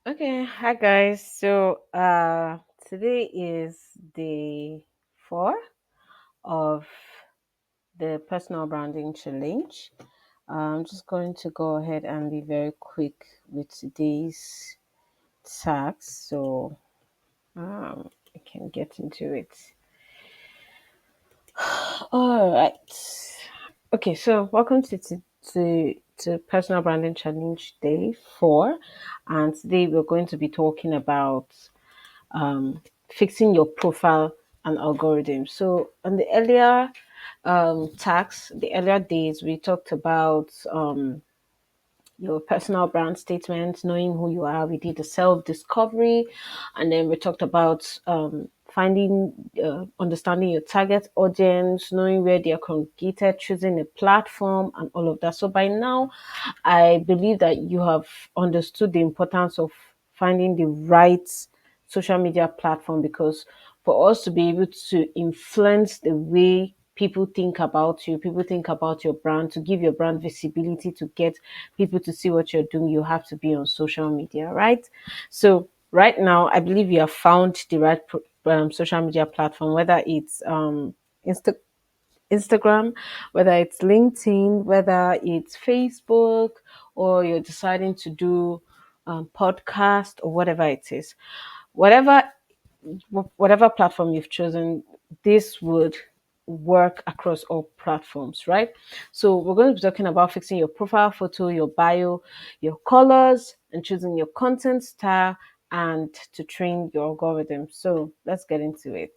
Okay, hi guys. Today is day 4 of the personal branding challenge. I'm just going to go ahead and be very quick with today's tasks I can get into it. All right. Okay, so welcome to personal branding challenge day 4, and today we're going to be talking about fixing your profile and algorithm. So on the earlier tags, the earlier days, we talked about your personal brand statement, knowing who you are. We did the self discovery, and then we talked about finding, understanding your target audience, knowing where they are congregated, choosing a platform, and all of that. So by now, I believe that you have understood the importance of finding the right social media platform, because for us to be able to influence the way people think about you, people think about your brand, to give your brand visibility, to get people to see what you're doing, you have to be on social media, right? So right now, I believe you have found the right social media platform, whether it's Insta- Instagram, whether it's LinkedIn, whether it's Facebook, or you're deciding to do podcast or whatever it is. Whatever whatever platform you've chosen, this would work across all platforms, right? So we're going to be talking about fixing your profile photo, your bio, your colors, and choosing your content style, and to train your algorithm. So let's get into it.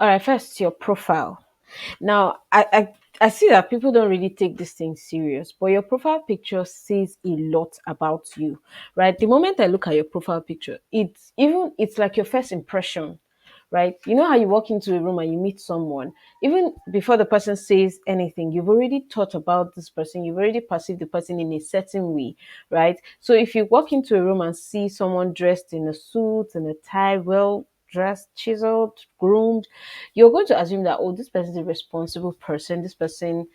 All right, first your profile. Now, I see that people don't really take this thing serious, but your profile picture says a lot about you, right? The moment I look at your profile picture, it's like your first impression, right? You know how you walk into a room and you meet someone, even before the person says anything, you've already thought about this person, you've already perceived the person in a certain way, right? So if you walk into a room and see someone dressed in a suit and a tie, well dressed, chiseled, groomed, you're going to assume that, oh, this person is a responsible person. This person,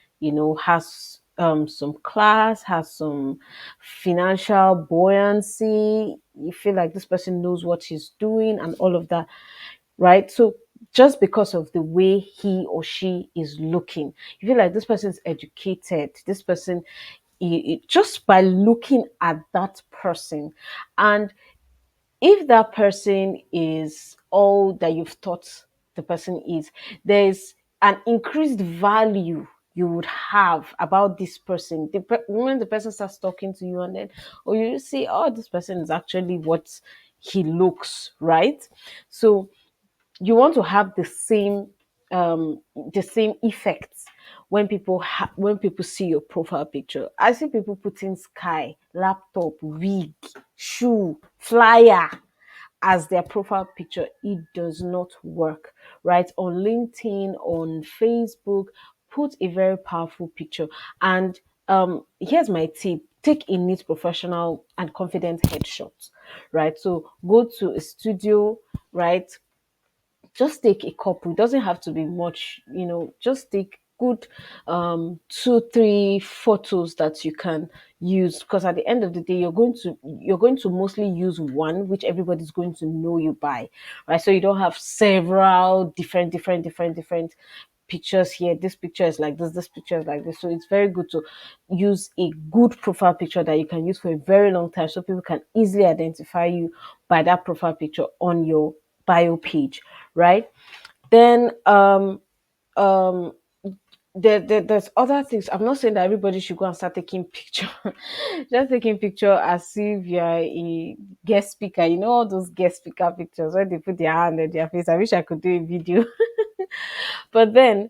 has some class, has some financial buoyancy. You feel like this person knows what he's doing and all of that, right? So just because of the way he or she is looking, you feel like this person is educated. This person, just by looking at that person, and if that person is all that you've thought the person is, there's an increased value you would have about this person. When the person starts talking to you, and then, or you see, oh, this person is actually what he looks, right? So you want to have the same effects when when people see your profile picture. I see people putting sky, laptop, wig, shoe, flyer as their profile picture. It does not work, right? On LinkedIn, on Facebook, put a very powerful picture. And here's my tip: take a neat, professional, and confident headshot, right? So go to a studio, right? Just take a couple. It doesn't have to be much, just take good 2 3 photos that you can use, because at the end of the day, you're going to mostly use one which everybody's going to know you by, right? So you don't have several different pictures here. This picture is like this picture is like this. So it's very good to use a good profile picture that you can use for a very long time, so people can easily identify you by that profile picture on your bio page, right? Then um there's other things. I'm not saying that everybody should go and start taking picture, just taking picture as if you're a guest speaker. You know all those guest speaker pictures when they put their hand on their face. I wish I could do a video. But then,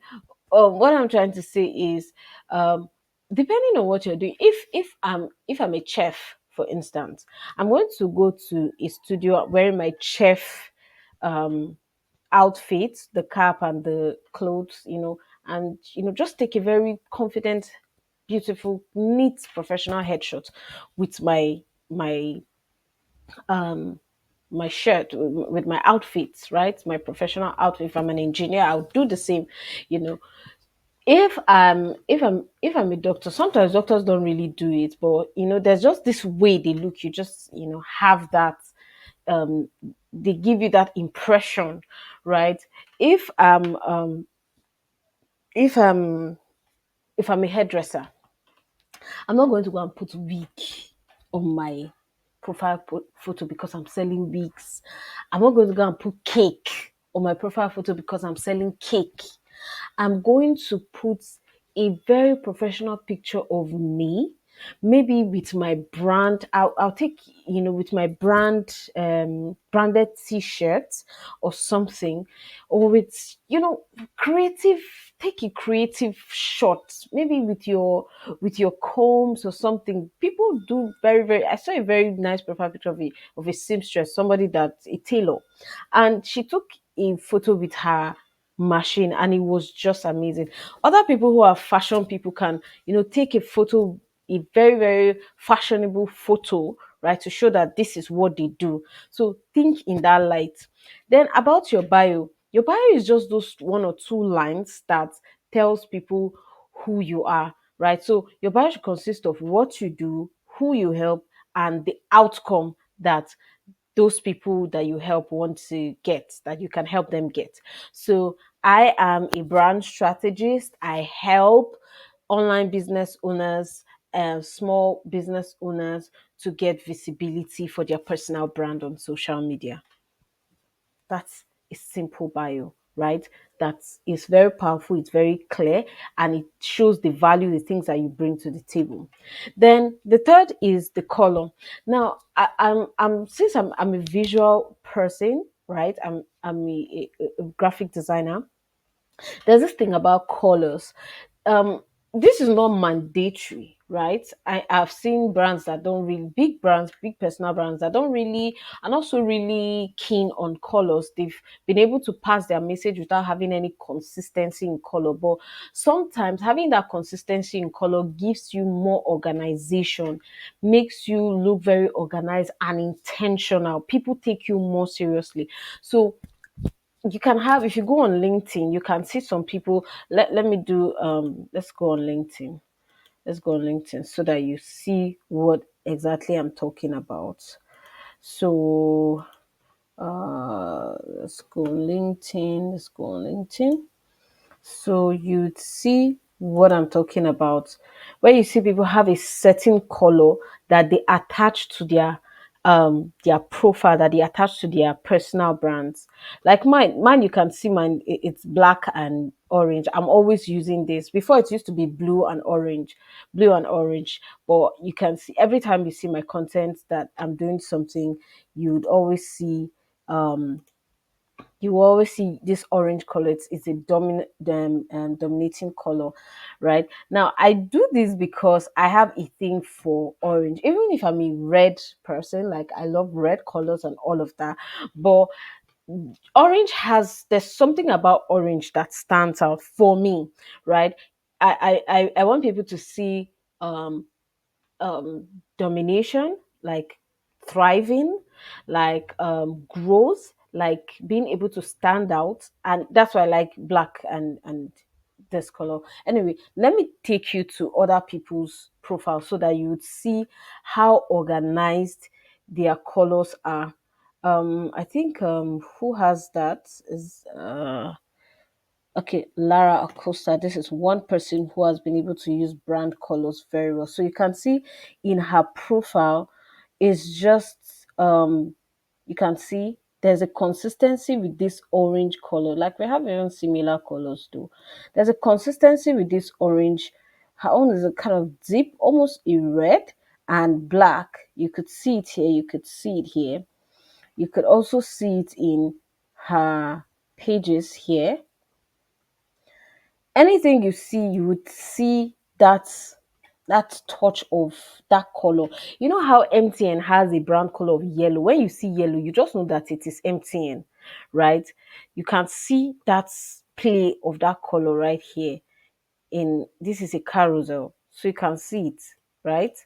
what I'm trying to say is, um, depending on what you're doing, if I'm a chef, for instance, I'm going to go to a studio wearing my chef um, outfit, the cap and the clothes, and just take a very confident, beautiful, neat, professional headshot with my um my shirt, with my outfits, right? My professional outfit. If I'm an engineer, I'll do the same, you know if I'm a doctor, sometimes doctors don't really do it, but there's just this way they look. You just have that, um they give you that impression, right? If I'm if I'm if I'm a hairdresser, I'm not going to go and put wig on my profile photo because I'm selling wigs. I'm not going to go and put cake on my profile photo because I'm selling cake. I'm going to put a very professional picture of me, maybe with my brand. I'll take, with my branded t-shirt or something, or with, creative, take a creative shot, maybe with your combs or something. People do very, very, I saw a very nice profile picture of a seamstress, somebody that's a tailor, and she took a photo with her machine, and it was just amazing. Other people who are fashion people can, take a photo, a very, very fashionable photo, right, to show that this is what they do. So think in that light. Then about your bio is just those one or two lines that tells people who you are, right? So your bio should consist of what you do, who you help, and the outcome that those people that you help want to get, that you can help them get. So I am a brand strategist. I help online business owners, small business owners, to get visibility for their personal brand on social media. That's a simple bio, right? That is very powerful, it's very clear, and it shows the value, the things that you bring to the table. Then the third is the color. Now, I'm since I'm a visual person, right? I'm a graphic designer. There's this thing about colors. Um, this is not mandatory, right? I've seen brands that don't really, big brands, big personal brands that don't really, are not so really keen on colors. They've been able to pass their message without having any consistency in color. But sometimes having that consistency in color gives you more organization, makes you look very organized and intentional. People take you more seriously. So you can have, if you go on LinkedIn, you can see some people. Let me do let's go on LinkedIn. Let's go on LinkedIn so that you see what exactly I'm talking about. So let's go on LinkedIn. Let's go on LinkedIn. So you'd see what I'm talking about. Where you see people have a certain color that they attach to their profile, that they attach to their personal brands. Like mine you can see mine, it's black and orange. I'm always using this. Before it used to be blue and orange. But you can see every time you see my content that I'm doing something, you would always see um you will always see this orange color. It's a dominating color, right? Now I do this because I have a thing for orange. Even if I'm a red person, like I love red colors and all of that, but orange has there's something about orange that stands out for me, right? I want people to see um um, domination, like thriving, like growth, like being able to stand out, and that's why I like black and this color. Anyway, let me take you to other people's profiles so that you would see how organized their colors are. I think who has that is okay, Lara Acosta. This is one person who has been able to use brand colors very well. So you can see in her profile is just you can see there's a consistency with this orange color. Like we have even similar colors too. There's a consistency with this orange. Her own is a kind of deep, almost a red and black. You could see it here, you could see it here. You could also see it in her pages here. Anything you see, you would see that touch of that color. You know how MTN has a brand color of yellow. When you see yellow, you just know that it is MTN, right? You can see that play of that color right here. In this is a carousel, so you can see it, right?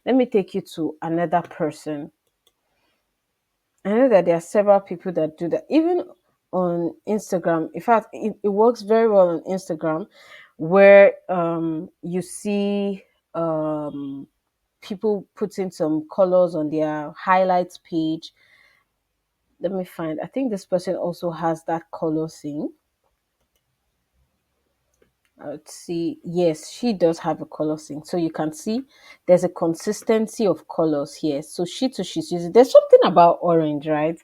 Let me take you to another person. I know that there are several people that do that, even on Instagram. In fact, it works very well on Instagram where you see people putting some colors on their highlights page. Let me find. I think this person also has that color thing. Let's see. Yes, she does have a color sync. So you can see there's a consistency of colors here. So she too, she's using. There's something about orange, right?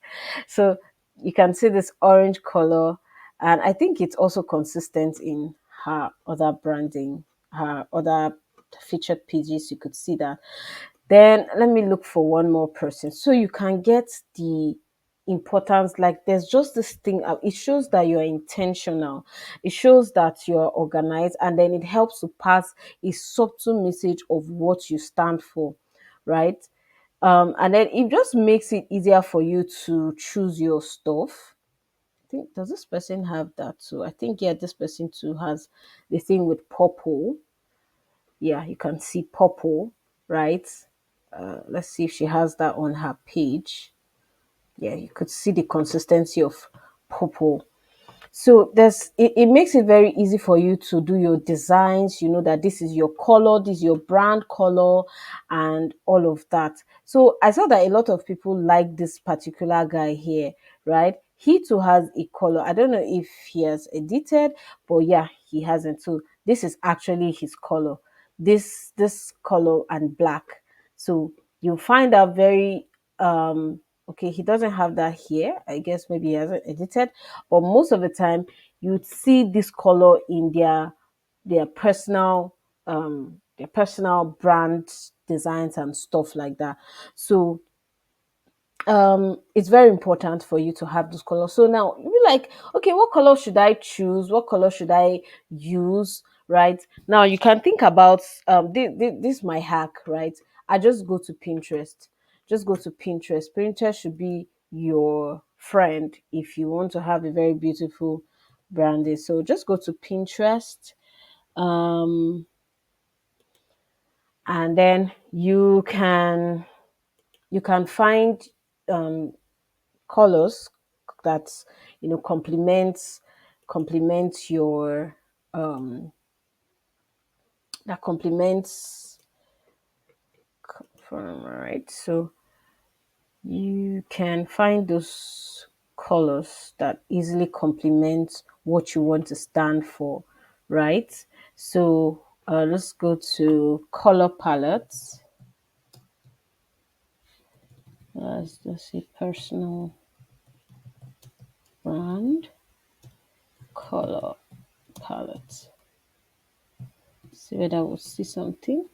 So you can see this orange color, and I think it's also consistent in her other branding, her other featured pages. You could see that. Then let me look for one more person. So you can get the importance, like there's just this thing, it shows that you're intentional, it shows that you're organized, and then it helps to pass a subtle message of what you stand for, right? And then it just makes it easier for you to choose your stuff. I think, does this person have that too? I think, yeah, this person too has the thing with purple. Yeah, you can see purple, right? Let's see if she has that on her page. Yeah, you could see the consistency of purple. So it makes it very easy for you to do your designs. You know that this is your color, this is your brand color, and all of that. So I saw that a lot of people like this particular guy here, right? He too has a color. I don't know if he has edited, but yeah, he hasn't. So this is actually his color. This color and black. So you'll find out very okay, he doesn't have that here. I guess maybe he hasn't edited, but most of the time you'd see this color in their personal brand designs and stuff like that. So it's very important for you to have this color. So now you'll be like, okay, what color should I choose? What color should I use? Right now, you can think about this is my hack, right? I just go to Pinterest. Just go to Pinterest. Pinterest should be your friend if you want to have a very beautiful branding. So just go to Pinterest, um, and then you can find um, colors that complements your that complements from right. So you can find those colors that easily complement what you want to stand for, right? So let's go to color palettes. Let's see, personal brand color palette. See whether we'll see something.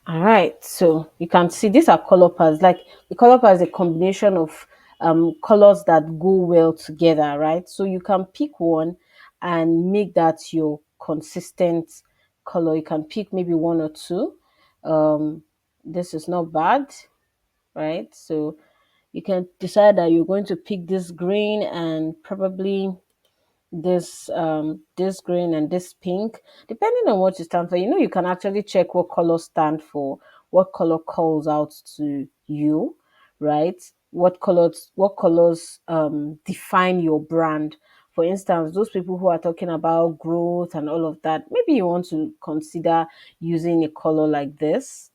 All right, so you can see these are color palettes. Like the color palette is a combination of colors that go well together, right? So you can pick one and make that your consistent color. You can pick maybe one or two. Um, this is not bad, right? So you can decide that you're going to pick this green and probably this green and this pink, depending on what you stand for. You can actually check what color stand for, what color calls out to you, right? What colors define your brand. For instance, those people who are talking about growth and all of that, maybe you want to consider using a color like this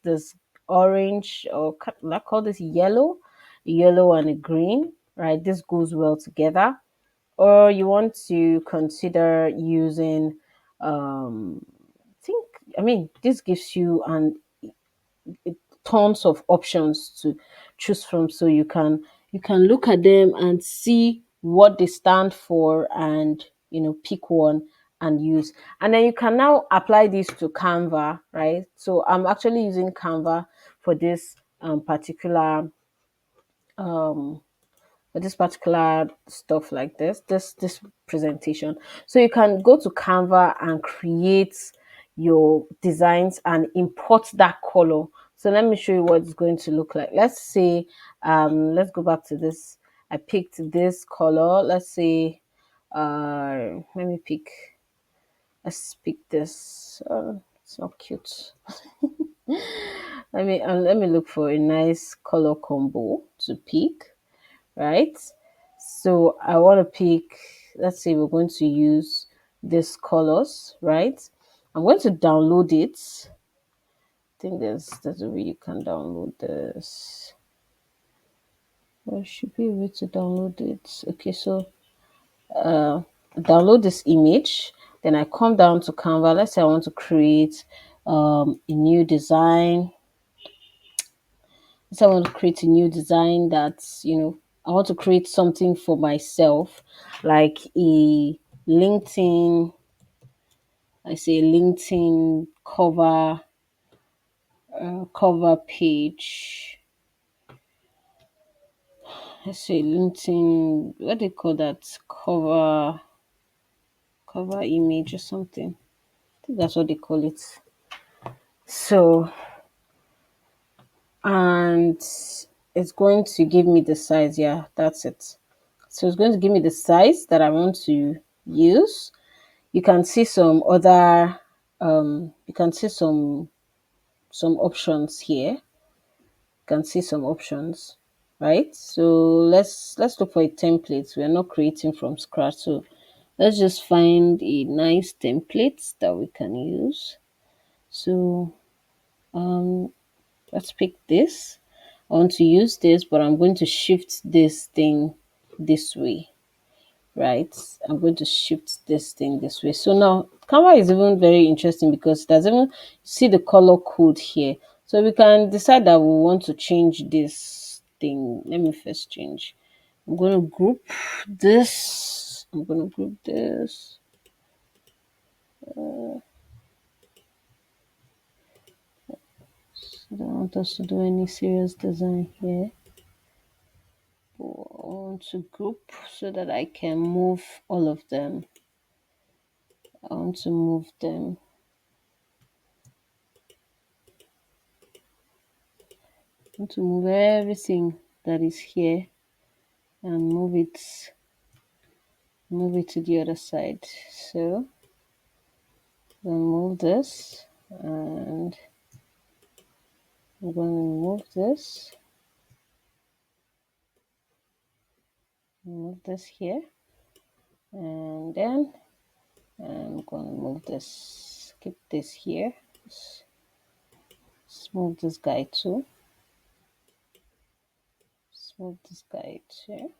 orange, or let's call this yellow and a green, right? This goes well together. Or you want to consider using think I mean, this gives you tons of options to choose from, so you can look at them and see what they stand for, and pick one and use. And then you can now apply this to Canva, right? So I'm actually using Canva for this particular stuff, like this presentation. So you can go to Canva and create your designs and import that color. So let me show you what it's going to look like. Let's say let's go back to this. I picked this color. Let's say let me pick let's pick this. It's not cute. Let me look for a nice color combo to pick, right? So I want to pick. let's say we're going to use these colors, right? I'm going to download it. I think there's a way you can download this. I should be able to download it. Okay, so uh, download this image. Then I come down to Canva. Let's say I want to create a new design. Let's say I want to create a new design that's, I want to create something for myself, like a LinkedIn, I say LinkedIn cover page. I say LinkedIn, what do they call that? Cover image or something. I think that's what they call it. So, and it's going to give me the size. Yeah, that's it. So it's going to give me the size that I want to use. You can see some other, you can see some options here. You can see some options, right? So let's look for a template. We're not creating from scratch, so let's just find a nice template that we can use. So um let's pick this. I want to use this, but I'm going to shift this thing this way, right? I'm going to shift this thing this way. So now Canva is even very interesting because it does even see the color code here. So we can decide that we want to change this thing. Let me first change. I'm going to group this. I'm going to group this. I don't want us to do any serious design here. I want to group so that I can move all of them. I want to move them. I want to move everything that is here and move it to the other side. So I'm going to move this, and I'm going to move this, move this here, and then I'm going to move this, keep this here. Let's move this guy too. Let's move this guy too.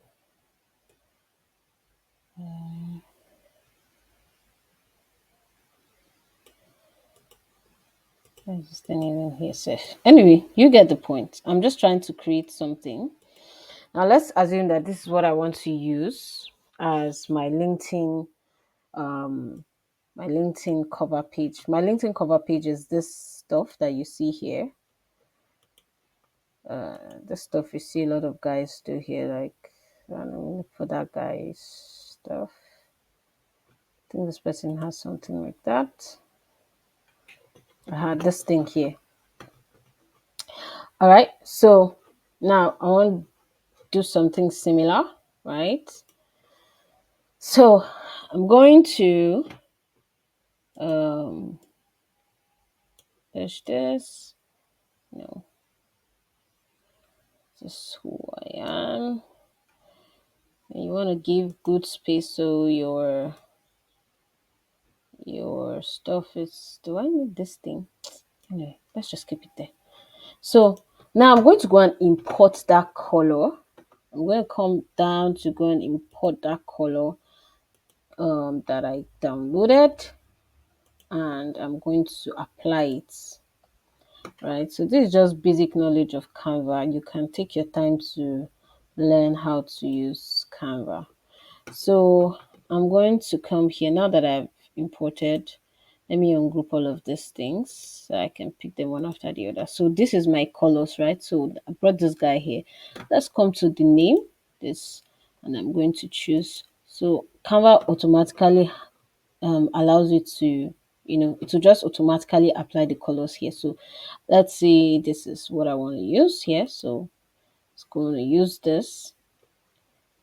There's this thing even here, safe. Anyway, you get the point. I'm just trying to create something. Now let's assume that this is what I want to use as um my LinkedIn cover page. My LinkedIn cover page is this stuff that you see here. The stuff you see a lot of guys do here, like I don't know, look for that guy's stuff. I think this person has something like that. I had this thing here. All right, so now I want to do something similar, right? So I'm going to there's this. No, this is who I am. And you want to give good space so your stuff is. Do I need this thing? Anyway, let's just keep it there. So now I'm going to go and import that color. I'm going to come down to go and import that color that I downloaded, and I'm going to apply it. Right, so this is just basic knowledge of Canva. You can take your time to learn how to use Canva. So I'm going to come here now that I've imported. Let me ungroup all of these things so I can pick them one after the other. So this is my colors, right? So I brought this guy here. Let's come to the name, this, and I'm going to choose. So Canva automatically allows you to, it will just automatically apply the colors here. So let's see, this is what I want to use here. So it's going to use this,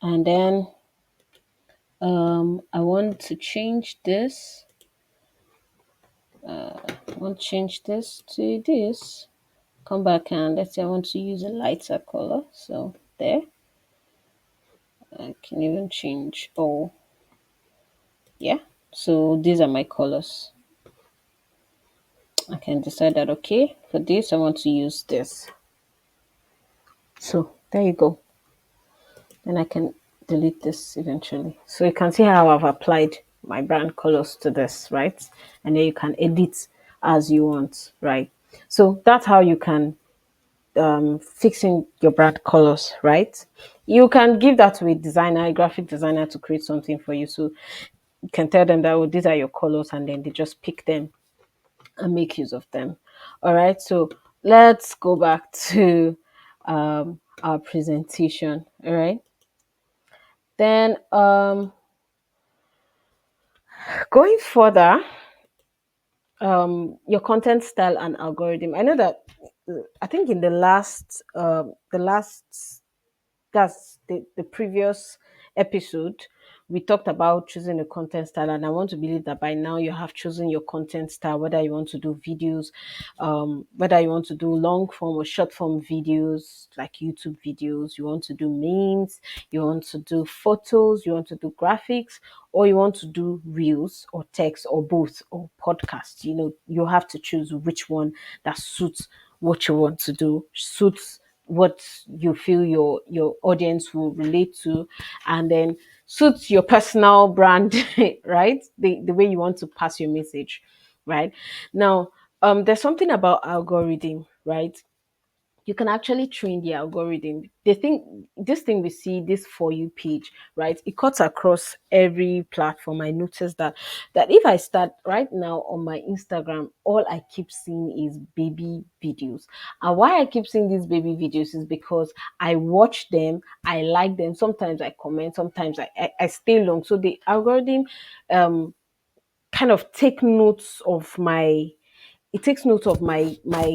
and then I want to change this. I want to change this to this. Come back, and let's say I want to use a lighter color. So there, I can even change all. Yeah. So these are my colors. I can decide that, okay, for this I want to use this. So there you go. Then I can delete this eventually. So you can see how I've applied my brand colors to this, right? And then you can edit as you want, right? So that's how you can fixing your brand colors, right? You can give that to a designer, a graphic designer, to create something for you. So you can tell them that, oh, these are your colors, and then they just pick them and make use of them. All right, so let's go back to our presentation. All right, then going further, your content style and algorithm. I know that I think in the last that's the previous episode, we talked about choosing a content style, and I want to believe that by now you have chosen your content style, whether you want to do videos, whether you want to do long form or short form videos like YouTube videos, you want to do memes, you want to do photos, you want to do graphics, or you want to do reels or text or both or podcast. You have to choose which one that suits what you want to do, suits what you feel your audience will relate to, and then suits your personal brand, right? The way you want to pass your message, right? Now, there's something about algorithm, right? You can actually train the algorithm. This thing we see, this for you page, right? It cuts across every platform. I noticed that if I start right now on my Instagram, all I keep seeing is baby videos. And why I keep seeing these baby videos is because I watch them, I like them. Sometimes I comment, sometimes I stay long. So the algorithm um kind of takes note of my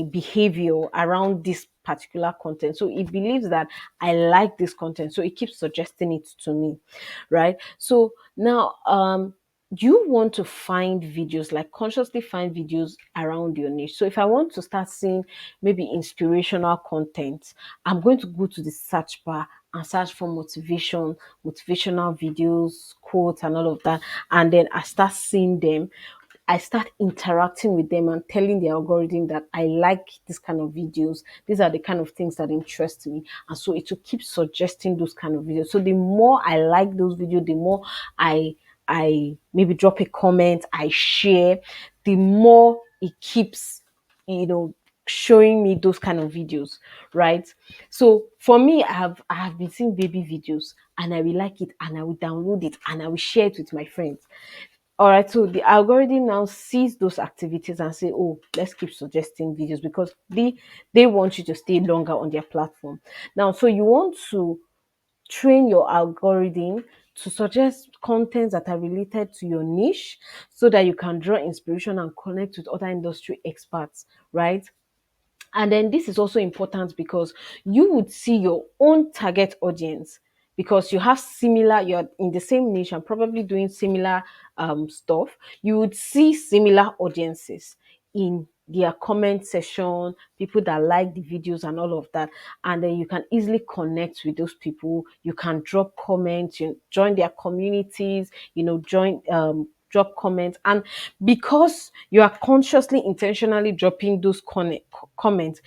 behavior around this particular content. So it believes that I like this content, so it keeps suggesting it to me, right? So now you want to find videos, like consciously find videos around your niche. So if I want to start seeing maybe inspirational content, I'm going to go to the search bar and search for motivational videos, quotes, and all of that, and then I start seeing them. I start interacting with them and telling the algorithm that I like this kind of videos. These are the kind of things that interest me. And so it will keep suggesting those kind of videos. So the more I like those videos, the more I maybe drop a comment, I share, the more it keeps, you know, showing me those kind of videos, right? So for me, I have been seeing baby videos, and I will like it, and I will download it, and I will share it with my friends. All right, so the algorithm now sees those activities and say, "Oh, let's keep suggesting videos," because they want you to stay longer on their platform. Now, so you want to train your algorithm to suggest contents that are related to your niche, so that you can draw inspiration and connect with other industry experts, right? And then this is also important because you would see your own target audience, because you're in the same niche and probably doing similar stuff. You would see similar audiences in their comment section, people that like the videos and all of that. And then you can easily connect with those people. You can drop comments, join their communities, join drop comments. And because you are consciously intentionally dropping those comments,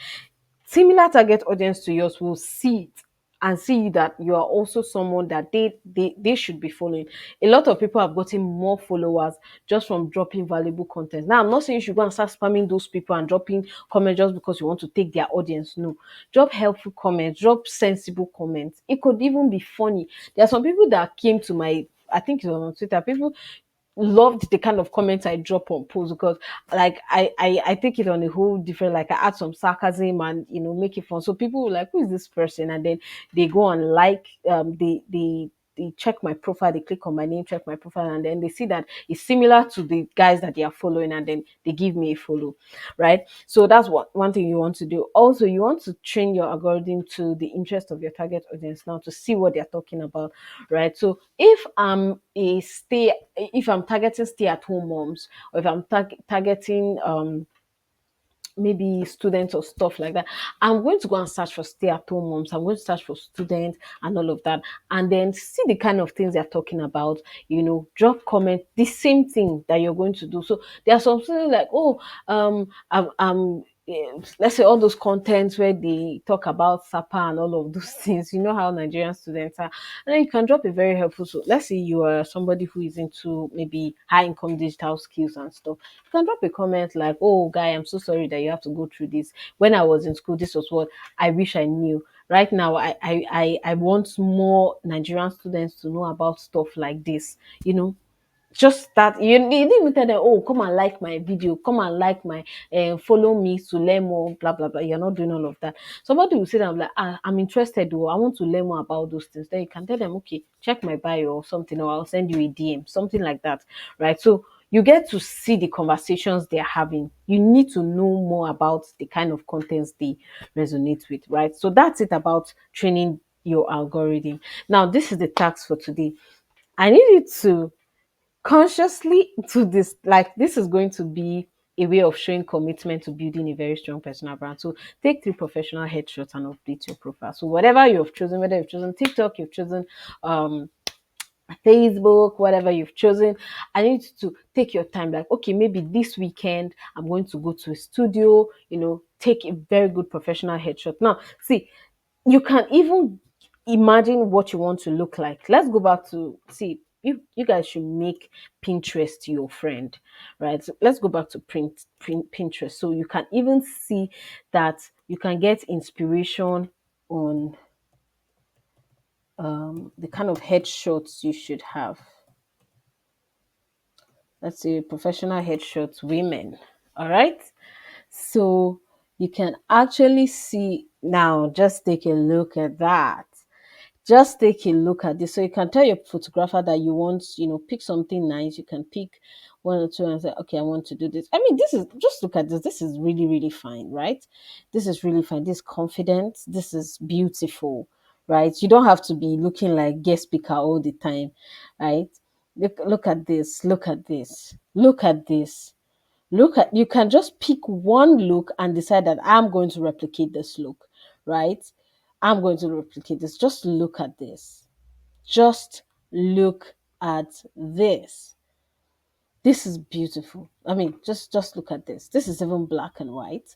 similar target audience to yours will see it and see that you are also someone that they should be following. A lot of people have gotten more followers just from dropping valuable content. Now, I'm not saying you should go and start spamming those people and dropping comments just because you want to take their audience. No, drop helpful comments, drop sensible comments. It could even be funny. There are some people that came to my, I think it was on Twitter, people loved the kind of comments I drop on posts, because like I take it on a whole different, like I add some sarcasm and make it fun. So people were like, who is this person? And then they go and like they check my profile, they click on my name, check my profile, and then they see that it's similar to the guys that they are following, and then they give me a follow, right? So that's one thing you want to do. Also, you want to train your algorithm to the interest of your target audience now, to see what they're talking about, right? So if I'm targeting stay-at-home moms, or if I'm targeting maybe students or stuff like that. I'm going to go and search for stay-at-home moms. I'm going to search for students and all of that, and then see the kind of things they're talking about. Drop comment the same thing that you're going to do. So there are some things like, oh, I'm let's say all those contents where they talk about SAPA and all of those things. You know how Nigerian students are, and then you can drop a very helpful. So let's say you are somebody who is into maybe high income digital skills and stuff. You can drop a comment like, "Oh, guy, I'm so sorry that you have to go through this. When I was in school, this was what I wish I knew. Right now, I want more Nigerian students to know about stuff like this. You know, just that you didn't even tell them, oh, come and like my video, come and like my follow me to learn more, blah blah blah. You're not doing all of that. Somebody will say that, I'm like, I'm interested, though, I want to learn more about those things. Then you can tell them, okay, check my bio or something, or I'll send you a DM, something like that, right? So you get to see the conversations they're having. You need to know more about the kind of contents they resonate with, right? So that's it about training your algorithm. Now, this is the task for today. I need you to consciously to this, like, this is going to be a way of showing commitment to building a very strong personal brand. So take 3 professional headshots and update your profile. So whatever you've chosen, whether you've chosen TikTok, you've chosen um Facebook, whatever you've chosen, I need you to take your time. Like, okay, maybe this weekend I'm going to go to a studio, take a very good professional headshot. Now, see, you can even imagine what you want to look like. Let's go back to, see, you guys should make Pinterest your friend, right? So let's go back to Pinterest. So you can even see that you can get inspiration on the kind of headshots you should have. Let's say professional headshots, women. All right. So you can actually see now, just take a look at that. Just take a look at this. So you can tell your photographer that you want, pick something nice. You can pick one or two and say, okay, I want to do this. I mean, this is, just look at this. This is really, really fine, right? This is really fine. This is confident. This is beautiful, right? You don't have to be looking like guest speaker all the time, right? Look at this. Look at this. Look at this. You can just pick one look and decide that I'm going to replicate this look, right? I'm going to replicate this. Just look at this. Just look at this. This is beautiful. I mean, just look at this. This is even black and white.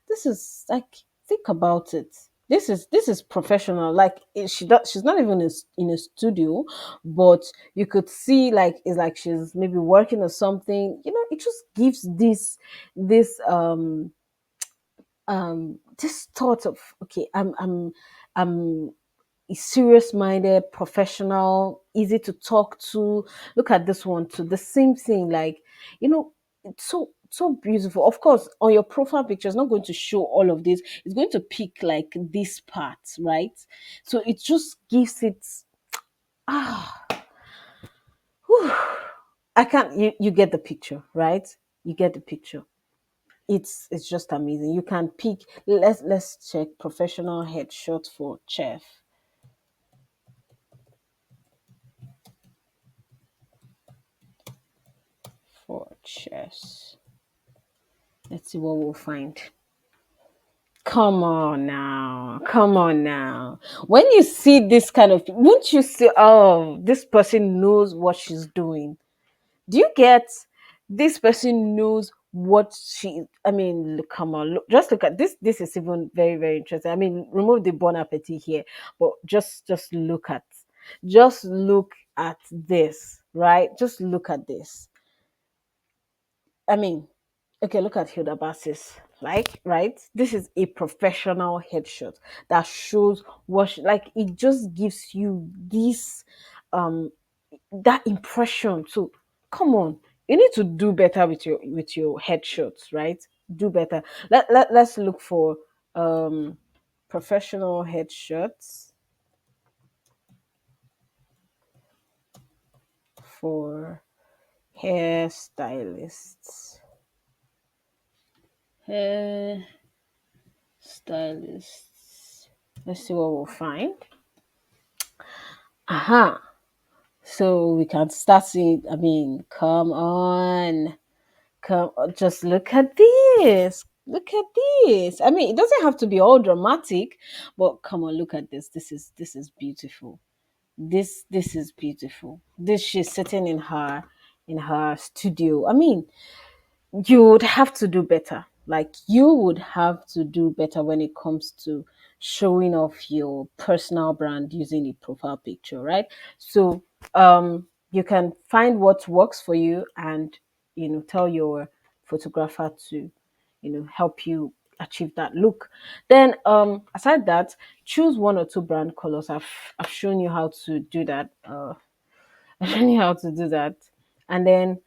This is like, think about it. This is professional. Like, she's not even in a studio, but you could see, like, it's like she's maybe working or something. It just gives this thought of, okay, I'm serious minded, professional, easy to talk to. Look at this one too. The same thing, like, it's so beautiful. Of course, on your profile picture, it's not going to show all of this. It's going to pick like this part, right? So it just gives it, ah whew. I can't, you get the picture, right? You get the picture. It's just amazing. You can pick, let's check professional headshot for chef. For chess. Let's see what we'll find. Come on now. Come on now. When you see this kind of, won't you say, oh, this person knows what she's doing? Do you get, this person knows what she, I mean, look, come on, look, just look at this. This is even very, very interesting. I mean, remove the bon appetit here, but just look at this, right? Just look at this. I mean, okay, look at Hilda Bassis. Like, right? This is a professional headshot that shows what like, it just gives you this um that impression. So come on. You need to do better with your headshots, right? Do better. Let's look for um professional headshots for hairstylists. Hair stylists. Let's see what we'll find. Aha. So we can start seeing. I mean, come on. Come on, just look at this. Look at this. I mean, it doesn't have to be all dramatic, but come on, look at this. This is beautiful. This is beautiful. This she's sitting in her studio. I mean, you would have to do better. Like you would have to do better when it comes to showing off your personal brand using a profile picture, right? So you can find what works for you and tell your photographer to help you achieve that look. Then aside that, choose one or two brand colors. I've shown you how to do that. I've shown you how to do that. And then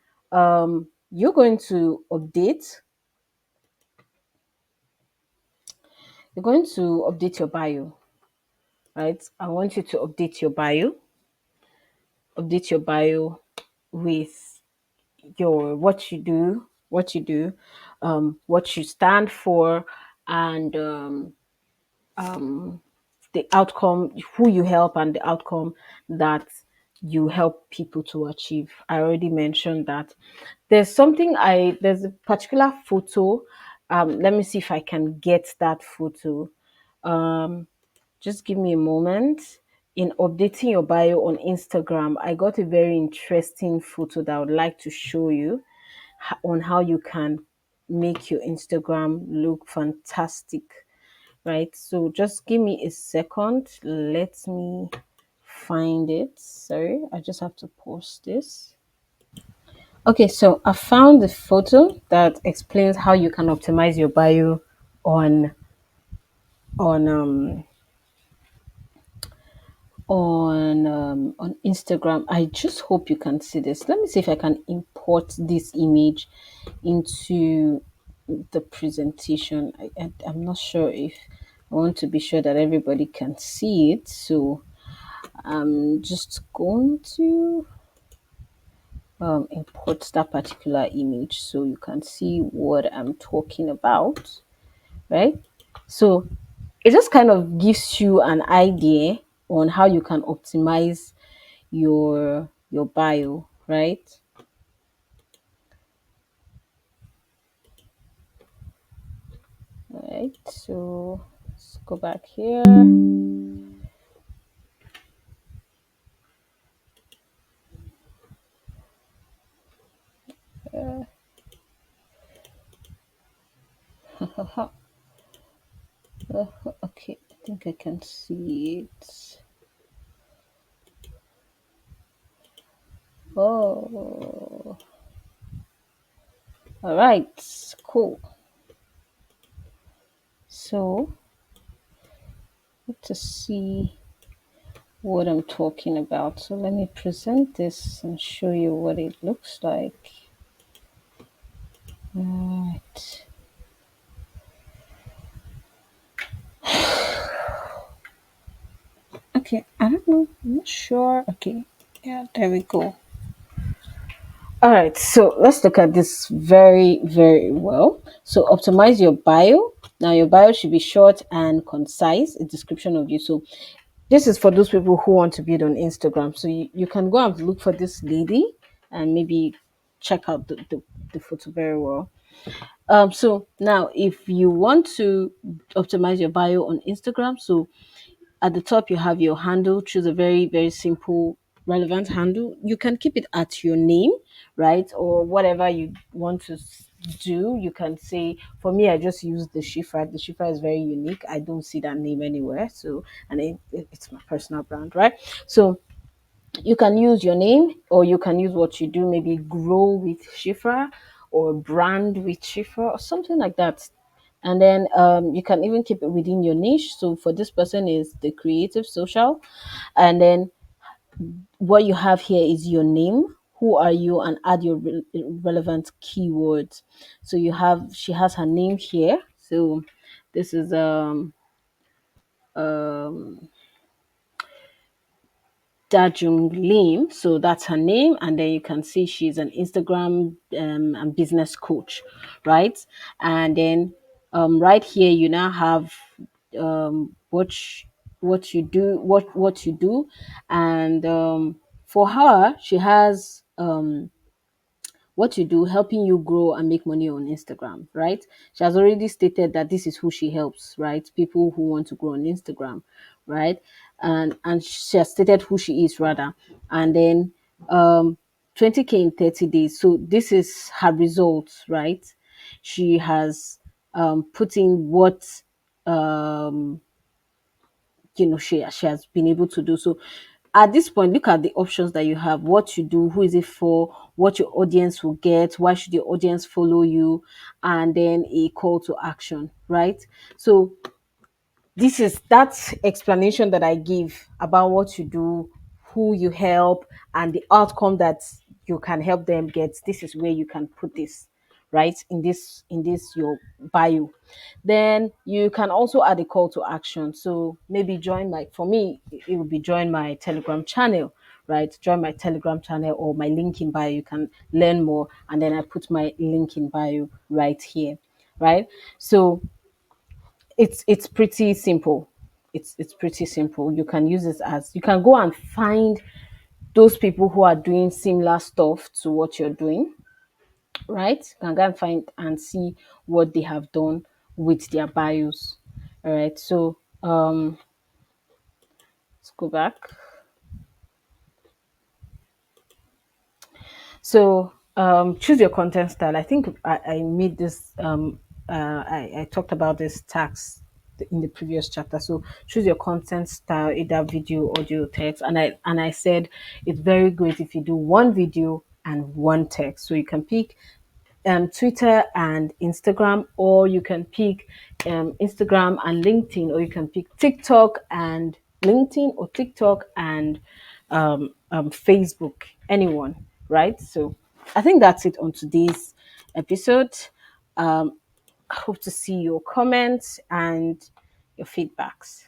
you're going to update your bio, right? I want you to update your bio with your what you do, what you stand for, and the outcome, who you help, and the outcome that you help people to achieve. I already mentioned that. There's a particular photo. Let me see if I can get that photo. Um, just give me a moment. In updating your bio on Instagram, I got a very interesting photo that I would like to show you on how you can make your Instagram look fantastic, right? So just give me a second. Let me find it. Sorry, I just have to post this. Okay, so I found the photo that explains how you can optimize your bio on on um on Instagram. I just hope you can see this. Let me see if I can import this image into the presentation. I'm not sure if I want to be sure that everybody can see it. So I'm just going to import that particular image so you can see what I'm talking about, right? So it just kind of gives you an idea on how you can optimize your bio, right? All right. So let's go back here. Okay, I think I can see it. Oh, all right, cool. So let's see what I'm talking about. So let me present this and show you what it looks like. Right. Okay, I don't know. I'm not sure. Okay. Yeah, there we go. All right, so let's look at this very, very well. So, optimize your bio. Now, your bio should be short and concise, a description of you. So, this is for those people who want to build on Instagram. So, you can go and look for this lady and maybe check out the photo very well. So, now if you want to optimize your bio on Instagram, so at the top you have your handle. Choose a very, very simple relevant handle. You can keep it at your name, right? Or whatever you want to do. You can say, for me, I just use the Shifra. The Shifra is very unique. I don't see that name anywhere. So, and it's my personal brand, right? So you can use your name, or you can use what you do, maybe grow with Shifra or brand with Shifra or something like that. And then you can even keep it within your niche. So for this person is the creative social. And then what you have here is your name. Who are you? And add your relevant keywords. So she has her name here. So this is um Dajung Lim. So that's her name. And then you can see she's an Instagram and business coach, right? And then right here, you now have what you do, what you do. And for her, she has what you do, helping you grow and make money on Instagram, right? She has already stated that this is who she helps, right? People who want to grow on Instagram, right? And she has stated who she is rather. And then 20K in 30 days. So this is her results, right? She has put in what um she has been able to do. So at this point, look at the options that you have: what you do, who is it for, what your audience will get, why should your audience follow you, and then a call to action, right? So this is that explanation that I give about what you do, who you help, and the outcome that you can help them get. This is where you can put this, right, in this your bio. Then you can also add a call to action. So maybe join my for me it would be join my Telegram channel, right? Join my Telegram channel or my link in bio. You can learn more, and then I put my link in bio right here, right? So it's pretty simple. It's pretty simple. You can use this as you can go and find those people who are doing similar stuff to what you're doing, right? You can go and find and see what they have done with their bios. All right. So let's go back. So choose your content style. I think I made this. I talked about this tax in the previous chapter. So choose your content style, either video, audio, text. And I said it's very great if you do one video and one text. So you can pick Twitter and Instagram, or you can pick Instagram and LinkedIn, or you can pick TikTok and LinkedIn, or TikTok and Facebook. Anyone, right? So I think that's it on today's episode. I hope to see your comments and your feedbacks.